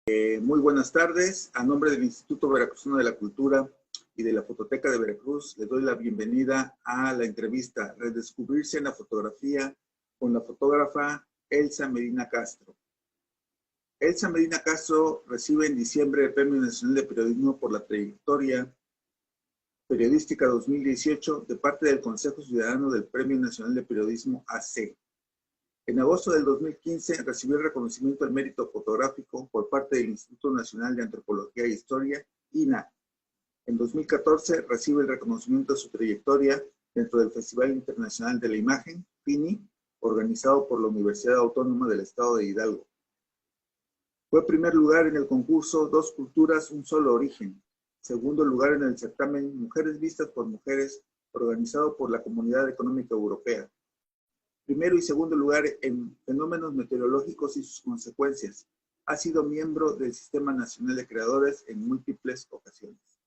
Muy buenas tardes. A nombre del Instituto Veracruzano de la Cultura y de la Fototeca de Veracruz, les doy la bienvenida a la entrevista Redescubrirse en la fotografía con la fotógrafa Elsa Medina Castro. Elsa Medina Castro recibe en diciembre el Premio Nacional de Periodismo por la trayectoria periodística 2018 de parte del Consejo Ciudadano del Premio Nacional de Periodismo AC. En agosto del 2015 recibió el reconocimiento al mérito fotográfico por parte del Instituto Nacional de Antropología e Historia, INAH. En 2014 recibe el reconocimiento de su trayectoria dentro del Festival Internacional de la Imagen, FINI, organizado por la Universidad Autónoma del Estado de Hidalgo. Fue primer lugar en el concurso Dos Culturas, Un Solo Origen. Segundo lugar en el certamen Mujeres Vistas por Mujeres, organizado por la Comunidad Económica Europea. Primero y segundo lugar en fenómenos meteorológicos y sus consecuencias. Ha sido miembro del Sistema Nacional de Creadores en múltiples ocasiones.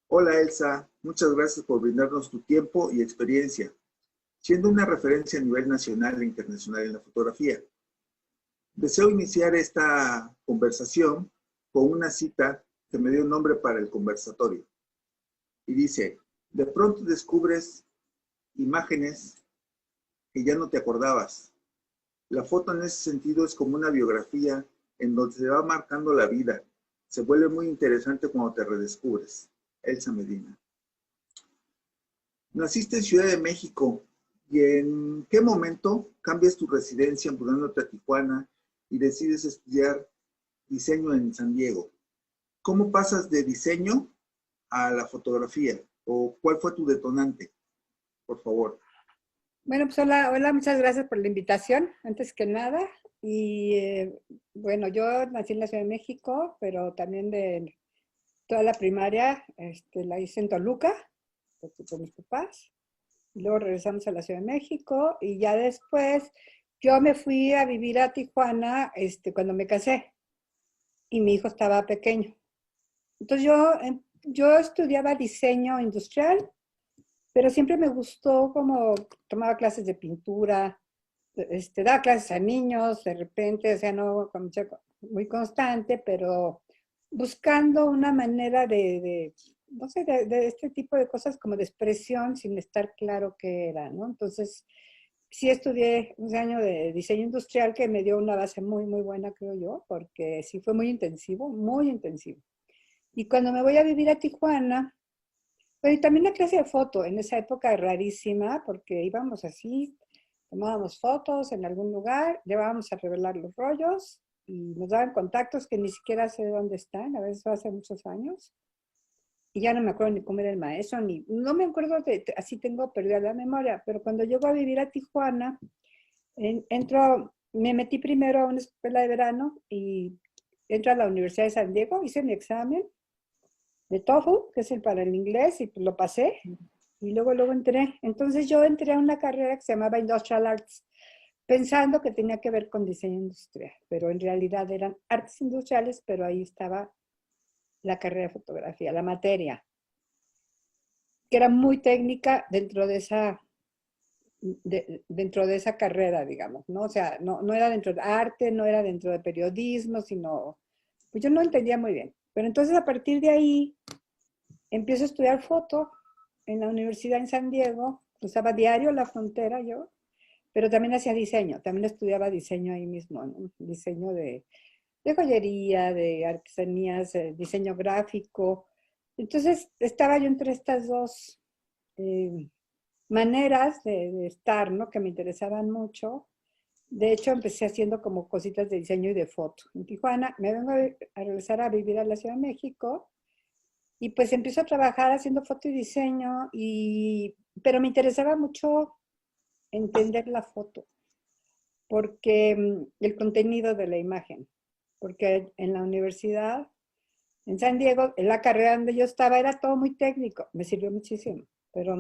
Hola Elsa, muchas gracias por brindarnos tu tiempo y experiencia, siendo una referencia a nivel nacional e internacional en la fotografía. Deseo iniciar esta conversación con una cita que me dio nombre para el conversatorio. Y dice, de pronto descubres imágenes que ya no te acordabas. La foto en ese sentido es como una biografía en donde se va marcando la vida. Se vuelve muy interesante cuando te redescubres. Elsa Medina. Naciste en Ciudad de México y ¿en qué momento cambias tu residencia mudándote a Tijuana y decides estudiar diseño en San Diego? ¿Cómo pasas de diseño a la fotografía? ¿O cuál fue tu detonante? Por favor. Bueno, pues hola, muchas gracias por la invitación, antes que nada. Y bueno, yo nací en la Ciudad de México, pero también de toda la primaria la hice en Toluca, con mis papás. Y luego regresamos a la Ciudad de México y ya después yo me fui a vivir a Tijuana cuando me casé y mi hijo estaba pequeño. Entonces yo estudiaba diseño industrial, pero siempre me gustó como tomaba clases de pintura, daba clases a niños de repente, o sea, no muy constante, pero buscando una manera no sé, de este tipo de cosas como de expresión sin estar claro qué era, ¿no? Entonces, sí estudié un año de diseño industrial que me dio una base muy, muy buena, creo yo, porque sí fue muy intensivo, muy intensivo. Y cuando me voy a vivir a Tijuana, pero y también la clase de foto, en esa época rarísima, porque íbamos así, tomábamos fotos en algún lugar, llevábamos a revelar los rollos y nos daban contactos que ni siquiera sé dónde están, a veces hace muchos años. Y ya no me acuerdo ni cómo era el maestro, no me acuerdo, así tengo perdida la memoria, pero cuando llego a vivir a Tijuana, me metí primero a una escuela de verano y entro a la Universidad de San Diego, hice mi examen de TOEFL, que es el para el inglés, y pues lo pasé, y luego entré. Entonces yo entré a una carrera que se llamaba Industrial Arts, pensando que tenía que ver con diseño industrial, pero en realidad eran artes industriales, pero ahí estaba la carrera de fotografía, la materia, que era muy técnica dentro de esa carrera, digamos, ¿no? O sea, no era dentro de arte, no era dentro de periodismo, sino, pues yo no entendía muy bien. Pero entonces a partir de ahí empiezo a estudiar foto en la universidad en San Diego, usaba diario La Frontera yo, pero también hacía diseño, también estudiaba diseño ahí mismo, ¿no? Diseño de joyería, de artesanías, diseño gráfico. Entonces estaba yo entre estas dos eh, maneras de estar, ¿no? Que me interesaban mucho. De hecho, empecé haciendo como cositas de diseño y de foto. En Tijuana me vengo a regresar a vivir a la Ciudad de México y pues empiezo a trabajar haciendo foto y diseño, pero me interesaba mucho entender la foto, porque el contenido de la imagen, porque en la universidad, en San Diego, en la carrera donde yo estaba, era todo muy técnico, me sirvió muchísimo, pero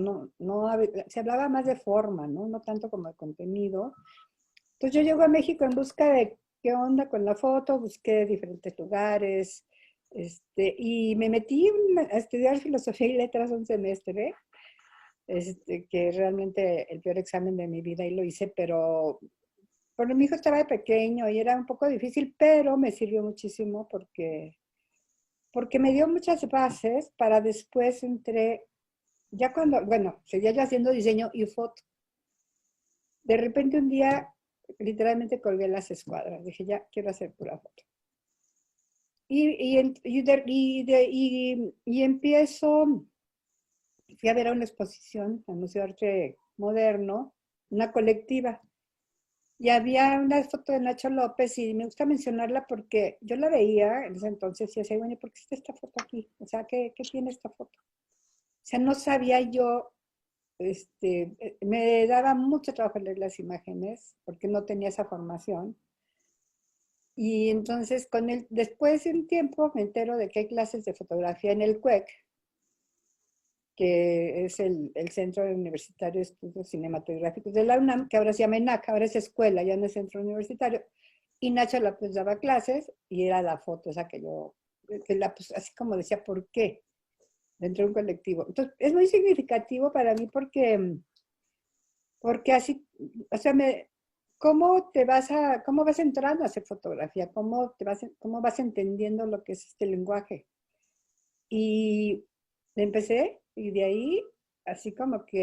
se hablaba más de forma, ¿no? No tanto como de contenido. Entonces yo llego a México en busca de qué onda con la foto, busqué diferentes lugares, y me metí a estudiar filosofía y letras un semestre, que realmente el peor examen de mi vida y lo hice, pero porque mi hijo estaba pequeño y era un poco difícil, pero me sirvió muchísimo porque me dio muchas bases para después entré, ya cuando, bueno, seguía yo haciendo diseño y foto. De repente un día, literalmente colgué las escuadras. Dije, ya quiero hacer pura foto. Y empiezo, fui a ver a una exposición al Museo de Arte Moderno, una colectiva. Y había una foto de Nacho López y me gusta mencionarla porque yo la veía en ese entonces y decía, bueno, ¿por qué está esta foto aquí? O sea, ¿qué tiene esta foto? O sea, no sabía yo, me daba mucho trabajo leer las imágenes porque no tenía esa formación. Y entonces, después de un tiempo, me entero de que hay clases de fotografía en el CUEC, que es el Centro Universitario de Estudios Cinematográficos de la UNAM, que ahora se llama ENAC, ahora es escuela, ya no es centro universitario. Y Nacho López daba clases y era la foto esa que yo, pues, así como decía, ¿por qué? Dentro de un colectivo. Entonces, es muy significativo para mí porque así, o sea, cómo vas entrando a hacer fotografía, cómo vas entendiendo lo que es este lenguaje. Y empecé, y de ahí, así como que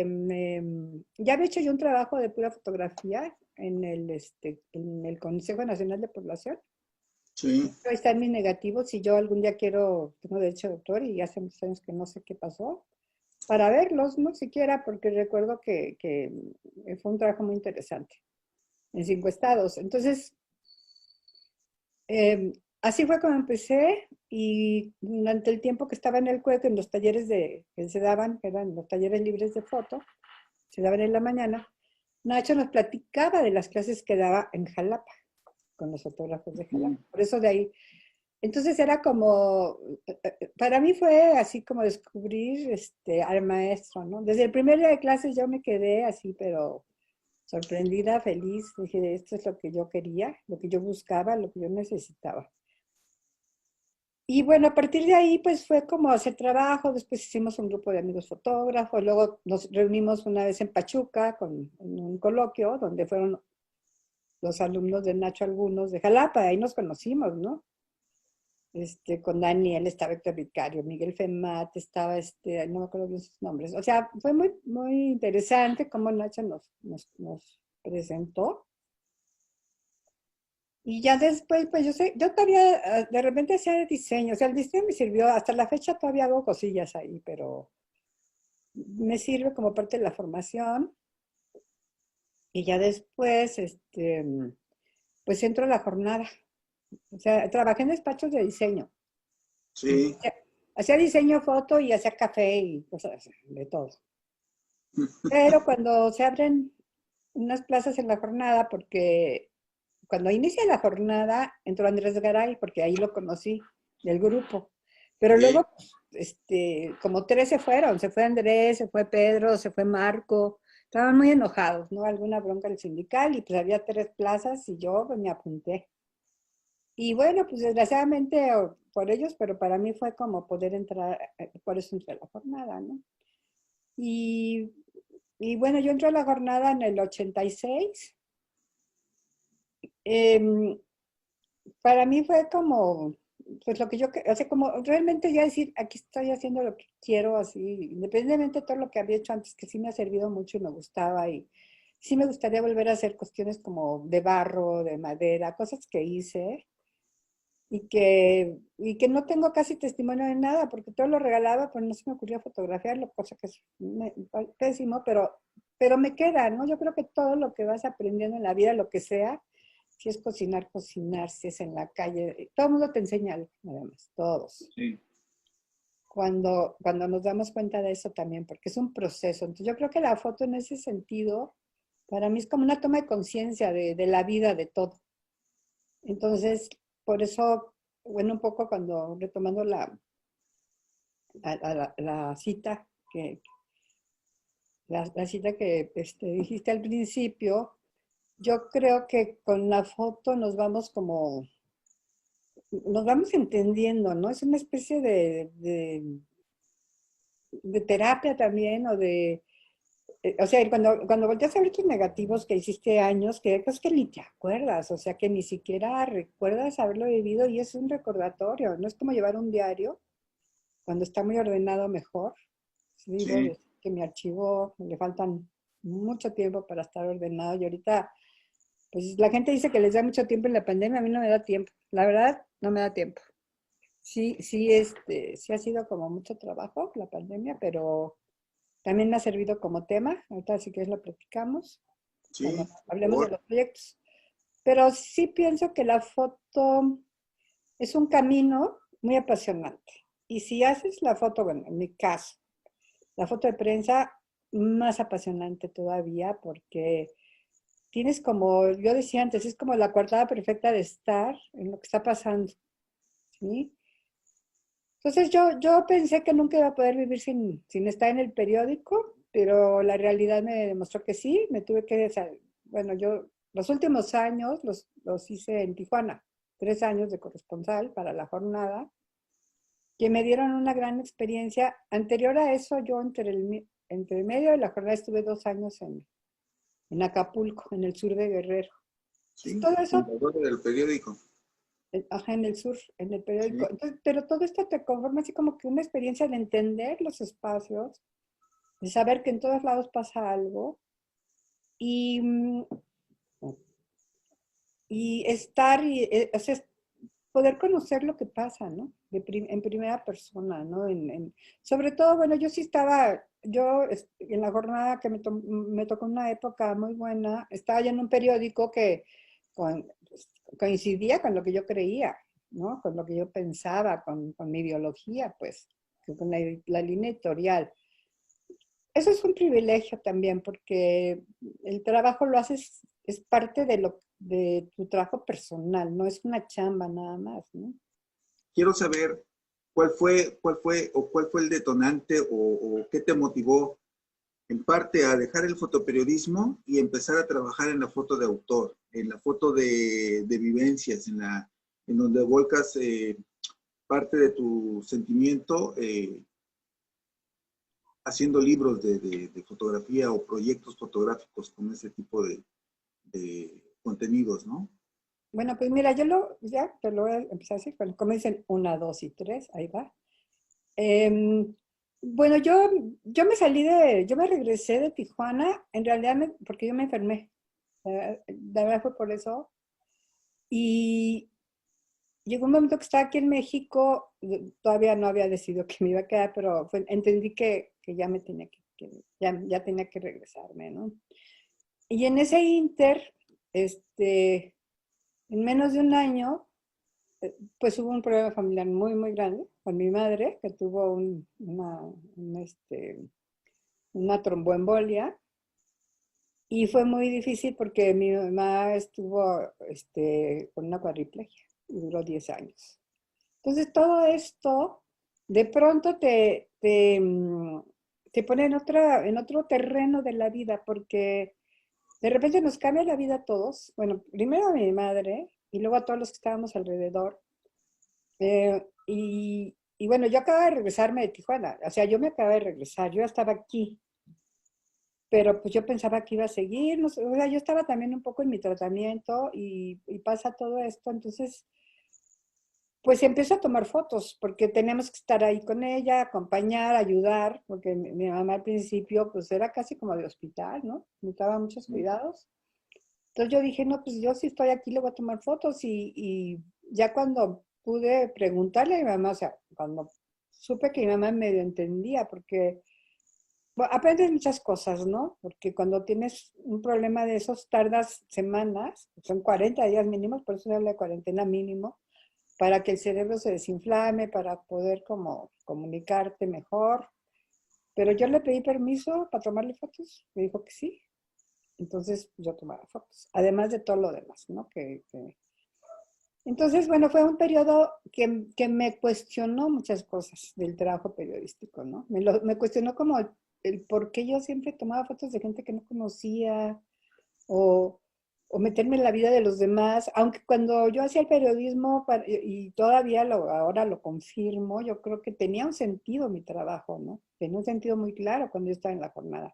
ya había hecho yo un trabajo de pura fotografía en el Consejo Nacional de Población. Sí. Ahí están mis negativos, si yo algún día tengo derecho de autor y hace muchos años que no sé qué pasó, para verlos, no siquiera, porque recuerdo que fue un trabajo muy interesante en 5 estados. Entonces, eh, así fue como empecé y durante el tiempo que estaba en el CUEC, en los talleres que se daban, que eran los talleres libres de foto, se daban en la mañana, Nacho nos platicaba de las clases que daba en Jalapa, con los fotógrafos de Jalapa. Por eso de ahí. Entonces era como, para mí fue así como descubrir al maestro, ¿no? Desde el primer día de clases yo me quedé así, pero sorprendida, feliz. Dije, esto es lo que yo quería, lo que yo buscaba, lo que yo necesitaba. Y bueno, a partir de ahí, pues fue como hacer trabajo. Después hicimos un grupo de amigos fotógrafos. Luego nos reunimos una vez en Pachuca en un coloquio donde fueron los alumnos de Nacho, algunos de Jalapa. Ahí nos conocimos, ¿no? Con Daniel, estaba Héctor Vicario, Miguel Femat, estaba no me acuerdo bien sus nombres. O sea, fue muy, muy interesante cómo Nacho nos presentó. Y ya después, pues yo todavía de repente hacía diseño, o sea, el diseño me sirvió, hasta la fecha todavía hago cosillas ahí, pero me sirve como parte de la formación. Y ya después, pues entro a la jornada. O sea, trabajé en despachos de diseño. Sí. Hacía diseño, foto y hacía café y cosas de todo. Pero cuando se abren unas plazas en la jornada, porque cuando inicia la jornada entró Andrés Garay, porque ahí lo conocí, del grupo. Pero Sí. luego, como 3 se fue Andrés, se fue Pedro, se fue Marco, estaban muy enojados, ¿no? Alguna bronca del sindical y pues había 3 plazas y yo pues, me apunté. Y bueno, pues desgraciadamente por ellos, pero para mí fue como poder entrar, por eso entré a la jornada, ¿no? Y, y bueno, yo entré a la jornada en el 86. Em, para mí fue como, pues lo que o sea, como realmente ya decir, aquí estoy haciendo lo que quiero, así, independientemente de todo lo que había hecho antes, que sí me ha servido mucho y me gustaba, y sí me gustaría volver a hacer cuestiones como de barro, de madera, cosas que hice, y que no tengo casi testimonio de nada, porque todo lo regalaba, pero no se me ocurrió fotografiarlo, cosa que es pésimo, pero me queda, ¿no? Yo creo que todo lo que vas aprendiendo en la vida, lo que sea, si es cocinar, cocinar, si es en la calle, todo el mundo te enseña algo, nada más, todos. Sí. Cuando nos damos cuenta de eso también, porque es un proceso. Entonces yo creo que la foto en ese sentido, para mí es como una toma de conciencia de la vida, de todo. Entonces, por eso, bueno, un poco cuando retomando la cita la cita que dijiste al principio, yo creo que con la foto nos vamos entendiendo, ¿no? Es una especie de terapia también, o O sea, cuando volteas a ver tus negativos que hiciste años, que pues que ni te acuerdas, o sea, que ni siquiera recuerdas haberlo vivido y es un recordatorio, no es como llevar un diario, cuando está muy ordenado mejor. Sí, debo Sí, decir que mi archivo le faltan mucho tiempo para estar ordenado y ahorita, pues la gente dice que les da mucho tiempo en la pandemia, a mí no me da tiempo, la verdad, no me da tiempo. Sí, sí, sí ha sido como mucho trabajo la pandemia, pero también me ha servido como tema. Ahorita sí que lo platicamos cuando sí, por hablemos de favor. los proyectos. Pero sí pienso que la foto es un camino muy apasionante. Y si haces la foto, bueno, en mi caso, la foto de prensa, más apasionante todavía porque tienes como, yo decía antes, es como la coartada perfecta de estar en lo que está pasando, ¿sí? Entonces yo pensé que nunca iba a poder vivir sin estar en el periódico, pero la realidad me demostró que sí, me tuve que, bueno, yo los últimos años los hice en Tijuana, 3 años de corresponsal para la jornada, que me dieron una gran experiencia. Anterior a eso, yo entre el medio de la jornada estuve 2 años en Acapulco, en el sur de Guerrero. Entonces, Sí, todo eso fundadora del periódico. ajá, en el sur, en el periódico. Sí. Entonces, pero todo esto te conforma así como que una experiencia de entender los espacios, de saber que en todos lados pasa algo y, y estar, o sea, poder conocer lo que pasa, ¿no? En primera persona, ¿no? Sobre todo, bueno, yo sí estaba, en la jornada que me tocó una época muy buena, estaba ya en un periódico que pues, coincidía con lo que yo creía, ¿no? Con lo que yo pensaba, con mi biología, pues, con la línea editorial. Eso es un privilegio también, porque el trabajo lo haces, es parte de tu trabajo personal, no es una chamba nada más, ¿no? Quiero saber cuál fue el detonante o qué te motivó en parte a dejar el fotoperiodismo y empezar a trabajar en la foto de autor, en la foto de vivencias, en donde volcas parte de tu sentimiento haciendo libros de fotografía o proyectos fotográficos con ese tipo de contenidos, ¿no? Bueno, pues mira, ya te lo voy a empezar a decir, como dicen, una, dos y tres, ahí va. Em, bueno, yo me regresé de Tijuana, en realidad porque yo me enfermé. La verdad fue por eso. Y llegó un momento que estaba aquí en México, todavía no había decidido que me iba a quedar, pero entendí que ya me tenía ya tenía que regresarme, ¿no? Y en ese inter, en menos de un año, pues hubo un problema familiar muy, muy grande con mi madre, que tuvo una tromboembolia. Y fue muy difícil porque mi mamá estuvo con una cuadriplegia y duró 10 años. Entonces, todo esto de pronto te pone en otro terreno de la vida, porque de repente nos cambia la vida a todos. Bueno, primero a mi madre y luego a todos los que estábamos alrededor. Y bueno, yo acabo de regresarme de Tijuana, o sea, yo me acabo de regresar, yo estaba aquí, pero pues yo pensaba que iba a seguir, no sé, o sea, yo estaba también un poco en mi tratamiento y pasa todo esto, entonces pues empiezo a tomar fotos, porque tenemos que estar ahí con ella, acompañar, ayudar, porque mi mamá al principio pues era casi como de hospital, ¿no? Necesitaba muchos cuidados. Entonces yo dije, no, pues yo si estoy aquí le voy a tomar fotos y ya cuando pude preguntarle a mi mamá, o sea, cuando supe que mi mamá medio entendía, porque bueno, aprendes muchas cosas, ¿no? Porque cuando tienes un problema de esos tardas semanas, son 40 días mínimos, por eso se habla de cuarentena mínimo, para que el cerebro se desinflame, para poder como comunicarte mejor. Pero yo le pedí permiso para tomarle fotos, me dijo que sí. Entonces yo tomaba fotos, además de todo lo demás, ¿no? Entonces, bueno, fue un periodo que me cuestionó muchas cosas del trabajo periodístico, ¿no? Me cuestionó como el por qué yo siempre tomaba fotos de gente que no conocía, o, o meterme en la vida de los demás, aunque cuando yo hacía el periodismo, y todavía ahora lo confirmo, yo creo que tenía un sentido mi trabajo, ¿no? Tenía un sentido muy claro cuando yo estaba en la jornada.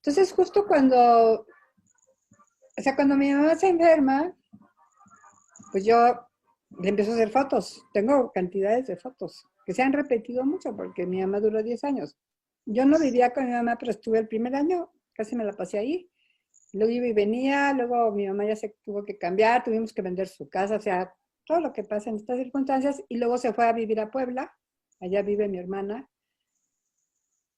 Entonces, justo cuando, o sea, cuando mi mamá se enferma, pues yo le empiezo a hacer fotos. Tengo cantidades de fotos que se han repetido mucho porque mi mamá duró 10 años. Yo no vivía con mi mamá, pero estuve el primer año, casi me la pasé ahí. Luego iba y venía, luego mi mamá ya se tuvo que cambiar, tuvimos que vender su casa, o sea, todo lo que pasa en estas circunstancias. Y luego se fue a vivir a Puebla, allá vive mi hermana.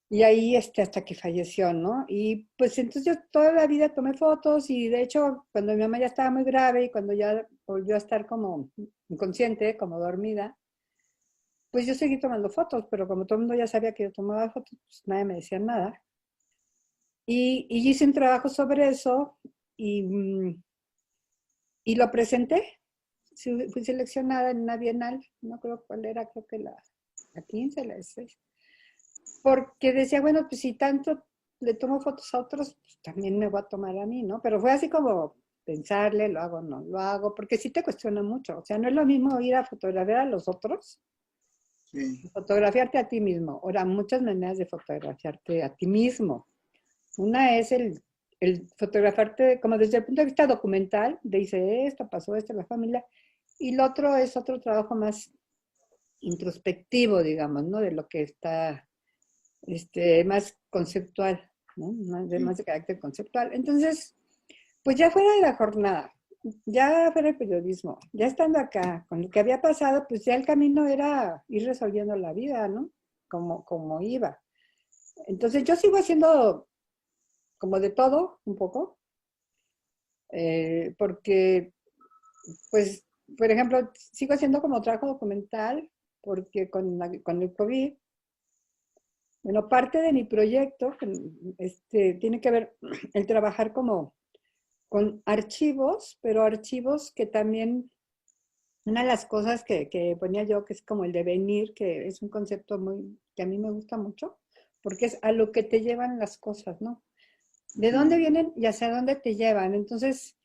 Y ahí hasta que falleció, ¿no? Y pues entonces yo toda la vida tomé fotos y de hecho cuando mi mamá ya estaba muy grave y cuando ya volvió a estar como inconsciente, como dormida, pues yo seguí tomando fotos, pero como todo el mundo ya sabía que yo tomaba fotos, pues nadie me decía nada. Y hice un trabajo sobre eso y, y lo presenté. Fui seleccionada en una bienal, no creo cuál era, creo que la 15, la 16. Porque decía, bueno, pues si tanto le tomo fotos a otros, pues también me voy a tomar a mí, ¿no? Pero fue así como pensarle, lo hago, no lo hago, porque sí te cuestiona mucho. O sea, no es lo mismo ir a fotografiar a los otros, Sí, fotografiarte a ti mismo. Ahora, muchas maneras de fotografiarte a ti mismo. Una es el fotografiarte como desde el punto de vista documental, de dice esto, pasó esto en la familia, y lo otro es otro trabajo más introspectivo, digamos, ¿no? De lo que está más conceptual, ¿no? sí. Más de carácter conceptual. Entonces, pues ya fuera de la jornada, ya fuera el periodismo, ya estando acá, con lo que había pasado, pues ya el camino era ir resolviendo la vida, ¿no? Como iba. Entonces yo sigo haciendo como de todo, un poco, porque, pues, por ejemplo, sigo haciendo como trabajo documental, porque con el COVID, bueno, parte de mi proyecto tiene que ver el trabajar como con archivos, pero archivos que también, una de las cosas que ponía yo, que es como el devenir, que es un concepto que a mí me gusta mucho, porque es a lo que te llevan las cosas, ¿no? De dónde Sí. vienen y hacia dónde te llevan. Entonces,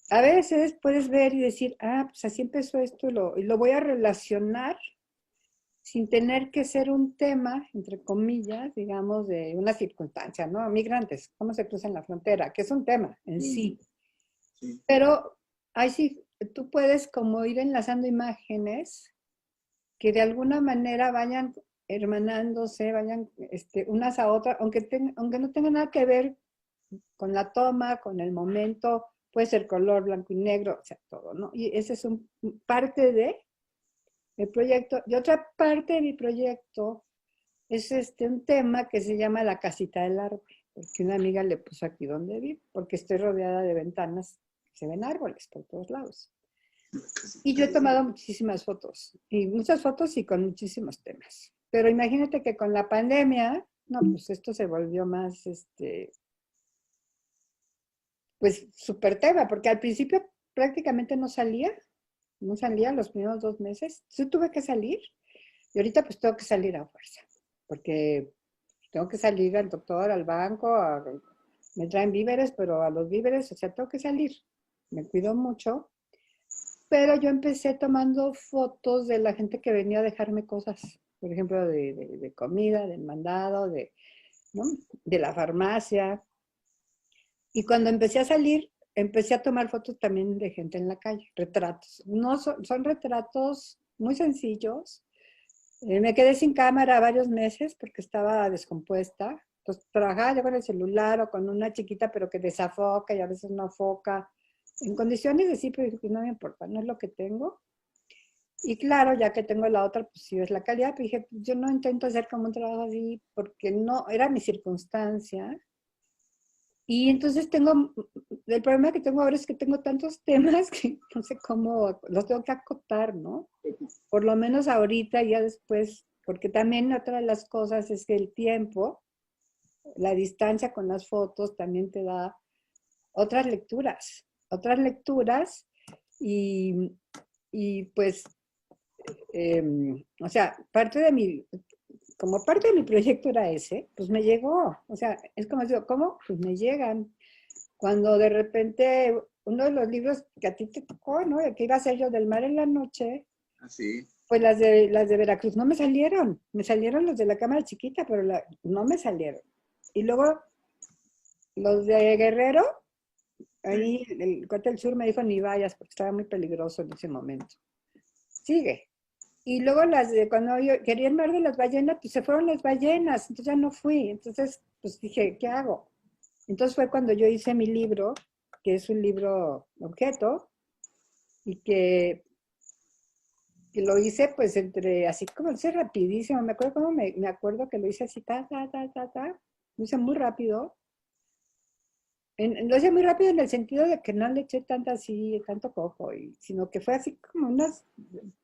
a veces puedes ver y decir, ah, pues así empezó esto y lo voy a relacionar sin tener que ser un tema, entre comillas, digamos, de una circunstancia, ¿no? Migrantes, cómo se cruzan la frontera, que es un tema en Sí, sí. sí, Pero ahí sí, tú puedes como ir enlazando imágenes que de alguna manera vayan hermanándose, vayan unas a otras, aunque no tengan nada que ver con la toma, con el momento, puede ser color, blanco y negro, o sea, todo, ¿no? Y ese es parte de mi proyecto. Y otra parte de mi proyecto es un tema que se llama la casita del árbol, porque una amiga le puso aquí donde vivo, porque estoy rodeada de ventanas, se ven árboles por todos lados. Y yo he tomado muchísimas fotos, y muchas fotos y con muchísimos temas. Pero imagínate que con la pandemia, no, pues esto se volvió más, pues súper tema, porque al principio prácticamente no salía los primeros 2 meses. Sí tuve que salir, y ahorita pues tengo que salir a fuerza, porque tengo que salir al doctor, al banco, me traen víveres, pero a los víveres, o sea, tengo que salir. Me cuido mucho, pero yo empecé tomando fotos de la gente que venía a dejarme cosas, por ejemplo, de comida, del mandado, ¿no? De la farmacia. Y cuando empecé a salir, empecé a tomar fotos también de gente en la calle, retratos. No son retratos muy sencillos. Me quedé sin cámara varios meses porque estaba descompuesta. Entonces trabajaba yo con el celular o con una chiquita, pero que desafoca y a veces no foca. En condiciones de sí, pero dije, pues no me importa, no es lo que tengo. Y claro, ya que tengo la otra, pues sí es la calidad, pero dije, pues yo no intento hacer como un trabajo así porque no, era mi circunstancia. Y entonces el problema que tengo ahora es que tengo tantos temas que no sé cómo los tengo que acotar, ¿no? Por lo menos ahorita, ya después, porque también otra de las cosas es que el tiempo, la distancia con las fotos también te da otras lecturas y, y pues, o sea, como parte de mi proyecto era ese, pues me llegó, o sea, es como digo, ¿cómo? Pues me llegan. Cuando de repente uno de los libros que a ti te tocó, ¿no? De que iba a ser yo del mar en la noche, así. pues las de Veracruz no me salieron los de la cámara chiquita, pero no me salieron. Y luego Los de Guerrero, ahí el cuate del sur me dijo ni vayas porque estaba muy peligroso en ese momento. Sigue. Y luego cuando yo quería ir ver de las ballenas, pues se fueron las ballenas, entonces ya no fui. Entonces, pues dije, ¿qué hago? Entonces fue cuando yo hice mi libro, que es un libro objeto, y que lo hice pues así como lo hice rapidísimo. Me acuerdo cómo me acuerdo que lo hice así, lo hice muy rápido. Lo hice muy rápido en el sentido de que no le eché tanto coco, sino que fue así como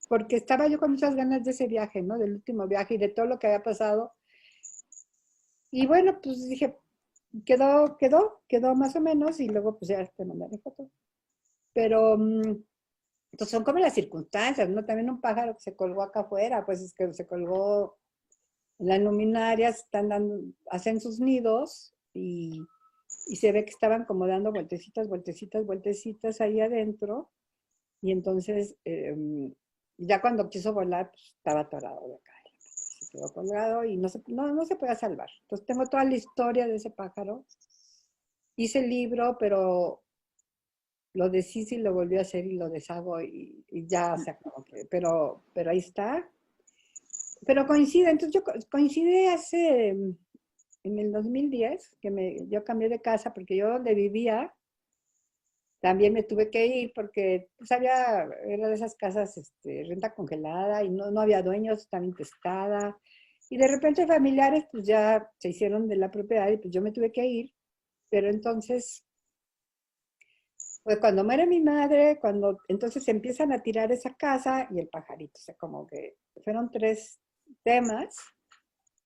porque estaba yo con muchas ganas de ese viaje, ¿no? Del último viaje y de todo lo que había pasado. Y bueno, pues dije, quedó más o menos y luego pues ya te mandaré fotos. Pero entonces son como las circunstancias, ¿no? También un pájaro que se colgó acá afuera, pues es que se colgó en las luminarias, hacen sus nidos y se ve que estaban como dando vueltecitas ahí adentro. Y entonces, ya cuando quiso volar, pues estaba atorado de acá. Se quedó colgado y no se puede salvar. Entonces tengo toda la historia de ese pájaro. Hice el libro, pero lo deshice y lo volví a hacer y lo deshago y ya, o sea, como que, pero ahí está. Pero coincide, entonces coincide en el 2010, yo cambié de casa porque yo donde vivía, también me tuve que ir porque pues era de esas casas, renta congelada y no había dueños, estaba intestada. Y de repente familiares pues ya se hicieron de la propiedad y pues yo me tuve que ir. Pero entonces, pues cuando muere mi madre, entonces empiezan a tirar esa casa y el pajarito. O sea, como que fueron tres temas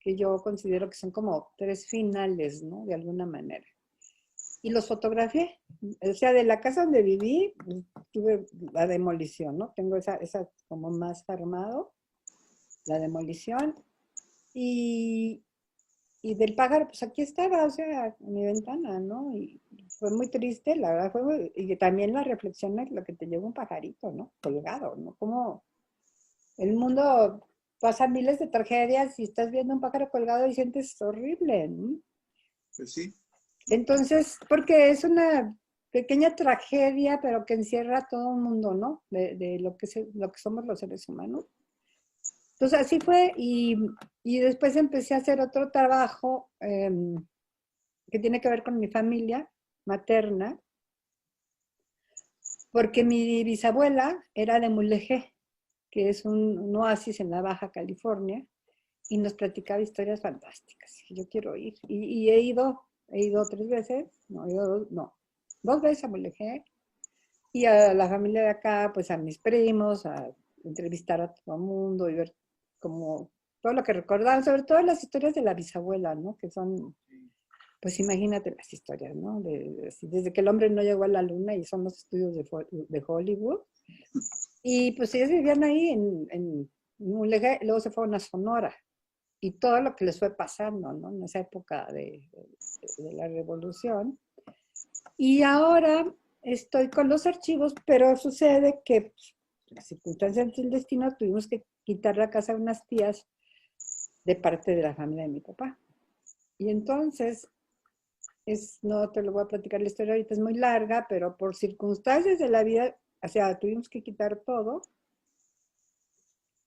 que yo considero que son como tres finales, ¿no? De alguna manera. Y los fotografié. O sea, de la casa donde viví, pues, tuve la demolición, ¿no? Tengo esa como más armado, la demolición. Y, y del pájaro, pues aquí estaba, o sea, en mi ventana, ¿no? Y fue muy triste, la verdad y también la reflexión es lo que te lleva un pajarito, ¿no? Colgado, ¿no? Como el mundo pasa miles de tragedias y estás viendo un pájaro colgado y sientes horrible, ¿no? Pues sí. Entonces, porque es una pequeña tragedia, pero que encierra a todo un mundo, ¿no? De lo que somos los seres humanos. Entonces, así fue y después empecé a hacer otro trabajo que tiene que ver con mi familia materna, porque mi bisabuela era de Mulegé, que es un oasis en la Baja California, y nos platicaba historias fantásticas. Yo quiero ir. Y he ido 3 veces, no, 2 veces a Mulegé, y a la familia de acá, pues a mis primos, a entrevistar a todo el mundo y ver como todo lo que recordaban, sobre todo las historias de la bisabuela, ¿no? Que son, pues imagínate las historias, ¿no? Desde que el hombre no llegó a la luna y son los estudios de Hollywood. Y pues ellos vivían ahí en Mulegé, luego se fueron a Sonora y todo lo que les fue pasando, ¿no? En esa época de la revolución. Y ahora estoy con los archivos, pero sucede que pues, las circunstancias del destino tuvimos que quitar la casa de unas tías de parte de la familia de mi papá. Y entonces, no te lo voy a platicar la historia ahorita, es muy larga, pero por circunstancias de la vida, o sea, tuvimos que quitar todo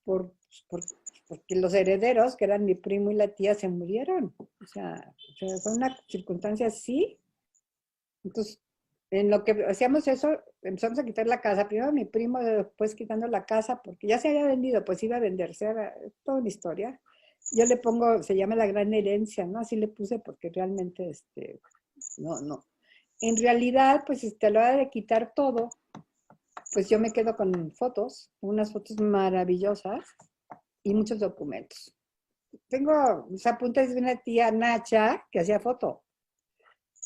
por, por, porque los herederos, que eran mi primo y la tía, se murieron. O sea fue una circunstancia así. Entonces, en lo que hacíamos eso, empezamos a quitar la casa. Primero mi primo, después quitando la casa, porque ya se había vendido, pues iba a venderse, era toda una historia. Yo le pongo, se llama la gran herencia, ¿no? Así le puse porque realmente, no. En realidad, pues, a la hora de quitar todo, pues yo me quedo con fotos, unas fotos maravillosas y muchos documentos. Tengo los apuntes de una tía Nacha que hacía foto.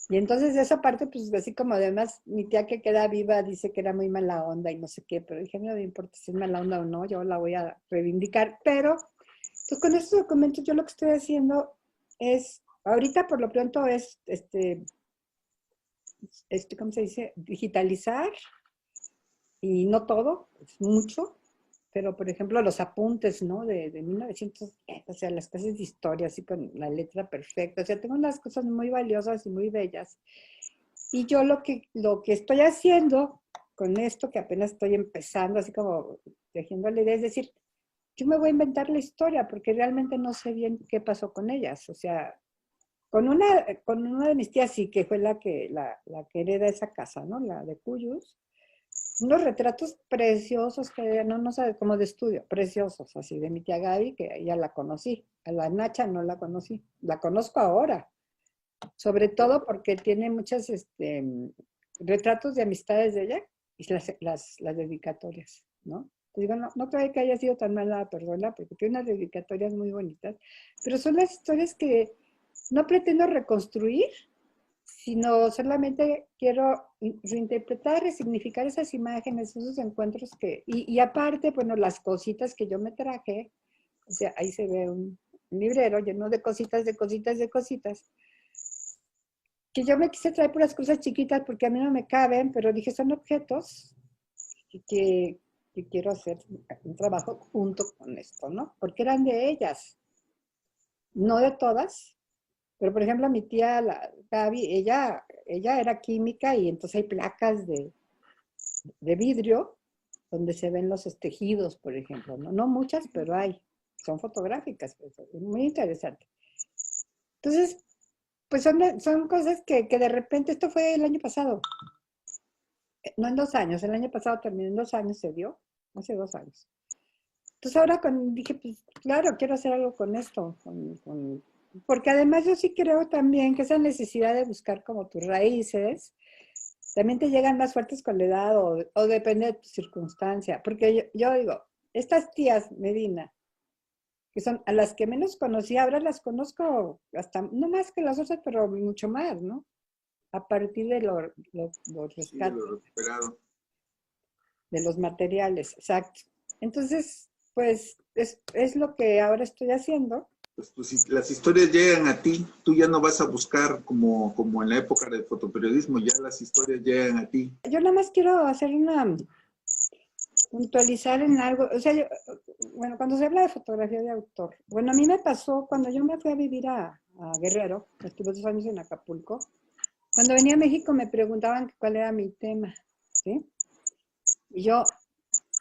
Y entonces de esa parte, pues así como además mi tía que queda viva dice que era muy mala onda y no sé qué, pero dije, no me importa si es mala onda o no, yo la voy a reivindicar. Pero, pues con estos documentos yo lo que estoy haciendo es, ahorita por lo pronto es, ¿cómo se dice? Digitalizar y no todo, es mucho. pero por ejemplo los apuntes, ¿no? De 1910, o sea, las clases de historia, así con la letra perfecta, o sea, tengo unas cosas muy valiosas y muy bellas. Y yo lo que estoy haciendo con esto, que apenas estoy empezando, así como tejiendo la idea, es decir, yo me voy a inventar la historia, porque realmente no sé bien qué pasó con ellas, o sea, con una de mis tías sí, que fue la que hereda esa casa, ¿no? La de Cuyus, unos retratos preciosos que no sabe, como de estudio, preciosos, así, de mi tía Gaby, que ya la conocí. A la Nacha no la conocí, la conozco ahora, sobre todo porque tiene muchos retratos de amistades de ella y las dedicatorias, ¿no? Te digo, no creo que haya sido tan mala persona, porque tiene unas dedicatorias muy bonitas, pero son las historias que no pretendo reconstruir, sino solamente quiero reinterpretar, resignificar esas imágenes, esos encuentros y aparte, bueno, las cositas que yo me traje, o sea, ahí se ve un librero lleno de cositas, de cositas, de cositas, que yo me quise traer puras cosas chiquitas porque a mí no me caben, pero dije, son objetos que, que quiero hacer un trabajo junto con esto, ¿no? Porque eran de ellas, no de todas. Pero, por ejemplo, mi tía, la Gaby, ella era química y entonces hay placas de vidrio donde se ven los tejidos, por ejemplo, ¿no? No muchas, pero hay. Son fotográficas, pues, es muy interesante. Entonces, pues son cosas que de repente, esto fue el año pasado, no en 2 años, el año pasado terminó, en 2 años se dio, hace 2 años. Entonces ahora dije, pues claro, quiero hacer algo con esto, porque además yo sí creo también que esa necesidad de buscar como tus raíces, también te llegan más fuertes con la edad o depende de tu circunstancia. Porque yo digo, estas tías Medina, que son a las que menos conocí, ahora las conozco hasta, no más que las otras, pero mucho más, ¿no? A partir de los Sí, de rescates, lo recuperado. de los materiales, exacto. Entonces, pues es lo que ahora estoy haciendo. Pues si las historias llegan a ti, tú ya no vas a buscar como en la época del fotoperiodismo, ya las historias llegan a ti. Yo nada más quiero hacer puntualizar en algo, o sea, bueno, cuando se habla de fotografía de autor, bueno, a mí me pasó cuando yo me fui a vivir a Guerrero, estuve 2 años en Acapulco, cuando venía a México me preguntaban cuál era mi tema, ¿sí? Y yo,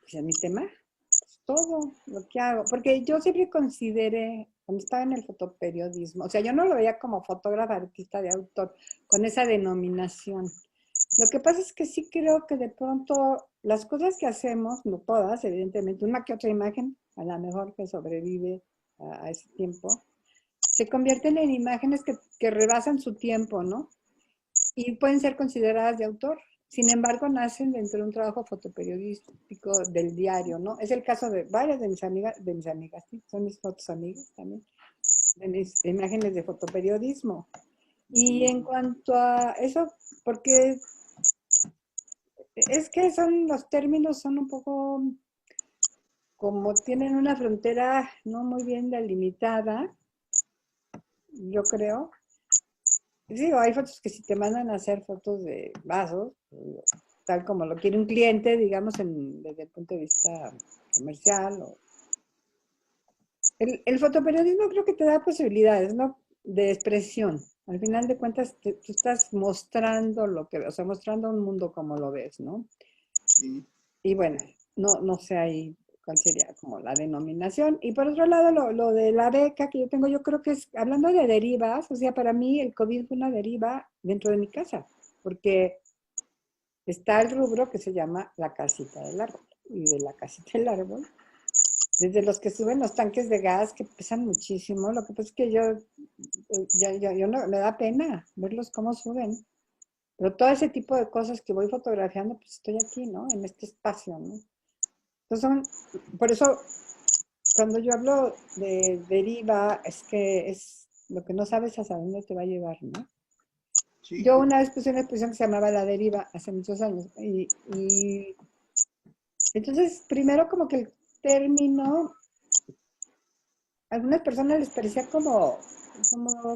pues mi tema, pues todo lo que hago, porque yo siempre consideré, cuando estaba en el fotoperiodismo, o sea, yo no lo veía como fotógrafa artista de autor, con esa denominación. Lo que pasa es que sí creo que de pronto las cosas que hacemos, no todas, evidentemente, una que otra imagen, a lo mejor que sobrevive a ese tiempo, se convierten en imágenes que rebasan su tiempo, ¿no? Y pueden ser consideradas de autor. Sin embargo, nacen dentro de un trabajo fotoperiodístico del diario, ¿no? Es el caso de varias de mis amigas, ¿sí? Son mis fotos amigas también, de mis imágenes de fotoperiodismo. Y en cuanto a eso, porque es que los términos son un poco como tienen una frontera no muy bien delimitada, yo creo. Digo, hay fotos que si te mandan a hacer fotos de vasos, tal como lo quiere un cliente, digamos, desde el punto de vista comercial. El fotoperiodismo creo que te da posibilidades, ¿no? De expresión. Al final de cuentas, tú estás mostrando o sea, mostrando un mundo como lo ves, ¿no? Sí. Y bueno, no sé ahí cuál sería como la denominación. Y por otro lado, lo de la beca que yo tengo, yo creo que es, hablando de derivas, o sea, para mí el COVID fue una deriva dentro de mi casa, porque está el rubro que se llama la casita del árbol. Y de la casita del árbol, desde los que suben los tanques de gas que pesan muchísimo, lo que pasa es que yo no, me da pena verlos cómo suben. Pero todo ese tipo de cosas que voy fotografiando, pues estoy aquí, ¿no? En este espacio, ¿no? Entonces por eso, cuando yo hablo de deriva, es que es lo que no sabes hasta dónde te va a llevar, ¿no? Sí. Yo una vez puse una expresión que se llamaba la deriva hace muchos años. Y entonces, primero como que el término, a algunas personas les parecía como,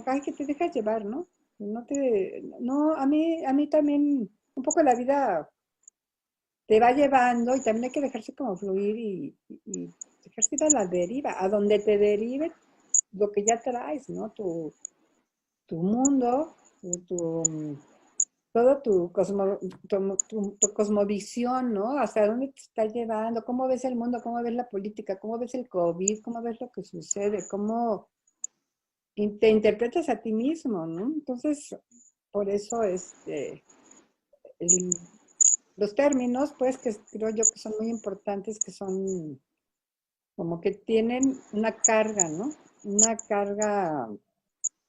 ay, que te dejas llevar, ¿no? No, a mí también, un poco la vida te va llevando y también hay que dejarse como fluir y dejarse ir a la deriva, a donde te derive lo que ya traes, ¿no? Tu mundo, todo tu cosmovisión, ¿no? Hasta dónde te está llevando, cómo ves el mundo, cómo ves la política, cómo ves el COVID, cómo ves lo que sucede, cómo te interpretas a ti mismo, ¿no? Entonces, por eso, el- los términos, pues, que creo yo que son muy importantes, que son como que tienen una carga, ¿no? Una carga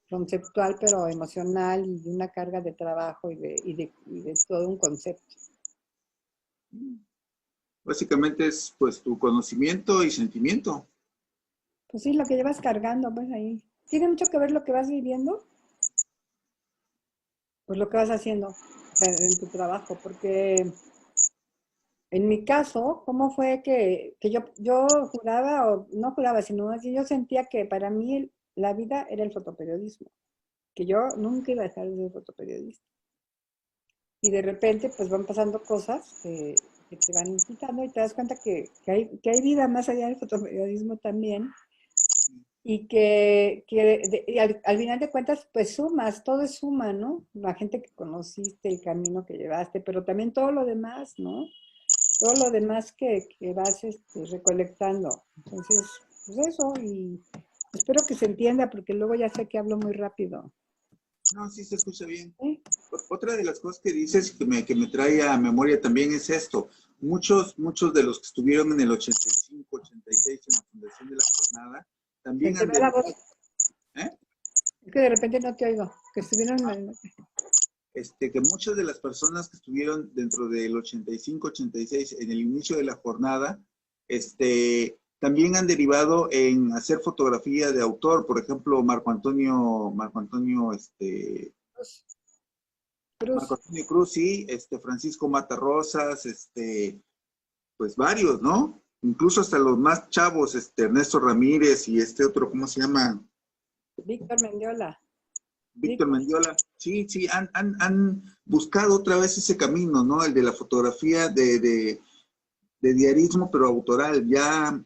conceptual, pero emocional y una carga de trabajo y de todo un concepto. Básicamente es pues tu conocimiento y sentimiento. Pues sí, lo que llevas cargando, pues ahí. Tiene mucho que ver lo que vas viviendo, pues lo que vas haciendo en tu trabajo, porque en mi caso, ¿cómo fue que yo juraba, o no juraba, sino así, yo sentía que para mí la vida era el fotoperiodismo, que yo nunca iba a dejar de ser fotoperiodista. Y de repente, pues van pasando cosas que te van quitando y te das cuenta que hay vida más allá del fotoperiodismo también. Y y al final de cuentas, pues sumas, todo es suma, ¿no? La gente que conociste, el camino que llevaste, pero también todo lo demás, ¿no? Todo lo demás que vas recolectando. Entonces, pues eso, y espero que se entienda, porque luego ya sé que hablo muy rápido. No, sí se escucha bien. ¿Sí? Otra de las cosas que dices que me trae a memoria también es esto. Muchos de los que estuvieron en el 85, 86 en la fundación de la jornada, Se también te han va la voz. derivado, ¿eh? Es que de repente no te oigo. Que estuvieron Que muchas de las personas que estuvieron dentro del 85, 86 en el inicio de la jornada, también han derivado en hacer fotografía de autor. Por ejemplo, Marco Cruz. Antonio Cruz, sí, Francisco Mata Rosas, pues varios, ¿no? Incluso hasta los más chavos, Ernesto Ramírez y este otro, ¿cómo se llama? Víctor Mendiola. Víctor Víctor. Mendiola. Sí, sí, han buscado otra vez ese camino, ¿no? El de la fotografía de diarismo, pero autoral, ya.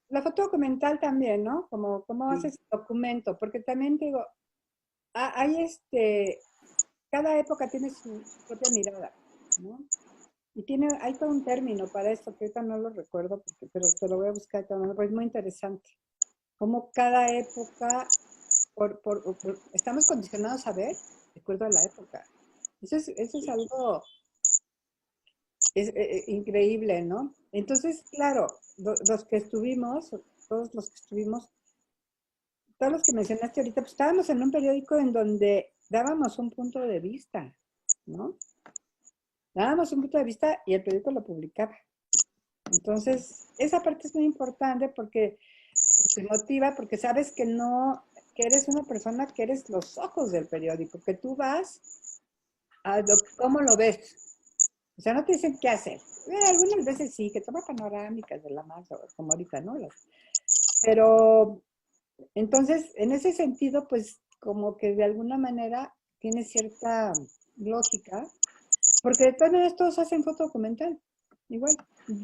La foto documental también, ¿no? Como cómo Sí, haces documento, porque también te digo, hay cada época tiene su propia mirada, ¿no? Y hay todo un término para esto, que ahorita no lo recuerdo, pero te lo voy a buscar también, porque es muy interesante. Cómo cada época, estamos condicionados a ver de acuerdo a la época. Eso es sí. algo increíble, ¿no? Entonces, claro, los que estuvimos, todos los que estuvimos, todos los que mencionaste ahorita, pues estábamos en un periódico en donde dábamos un punto de vista, ¿no? Dábamos un punto de vista y el periódico lo publicaba. Entonces, esa parte es muy importante porque te motiva, porque sabes que no, que eres una persona que eres los ojos del periódico, que tú vas a cómo lo ves. O sea, no te dicen qué hacer. Algunas veces sí, que toma panorámicas de la masa, como ahorita, ¿no? Pero entonces, en ese sentido, pues como que de alguna manera tiene cierta lógica, porque de todas maneras todos hacen foto documental, igual.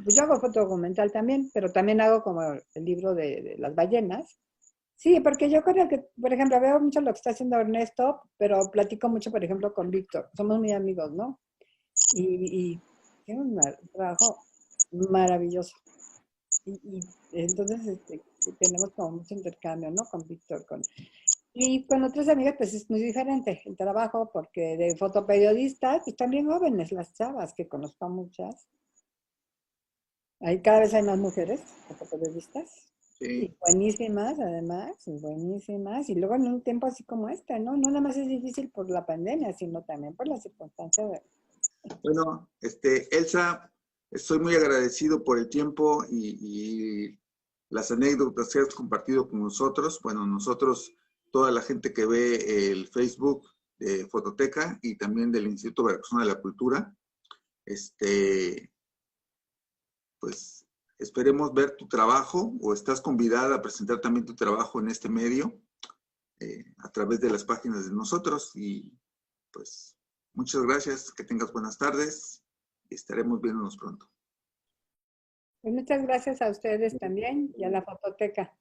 Pues yo hago foto documental también, pero también hago como el libro de las ballenas. Sí, porque yo creo que, por ejemplo, veo mucho lo que está haciendo Ernesto, pero platico mucho, por ejemplo, con Víctor. Somos muy amigos, ¿no? Y tiene un trabajo maravilloso. Y entonces tenemos como mucho intercambio, ¿no? Con Víctor. Y con otras amigas, pues es muy diferente el trabajo, porque de fotoperiodistas, pues también jóvenes, las chavas, que conozco a muchas. Cada vez hay más mujeres fotoperiodistas. Sí. Y buenísimas, además, y buenísimas. Y luego en un tiempo así como este, ¿no? No nada más es difícil por la pandemia, sino también por la circunstancia de... Bueno, Elsa, estoy muy agradecido por el tiempo y las anécdotas que has compartido con nosotros. Bueno, nosotros, toda la gente que ve el Facebook de Fototeca y también del Instituto Veracruzano de la Cultura, pues esperemos ver tu trabajo o estás convidada a presentar también tu trabajo en este medio a través de las páginas de nosotros y pues muchas gracias, que tengas buenas tardes. estaremos viéndonos pronto. Pues muchas gracias a ustedes también y a la Fototeca.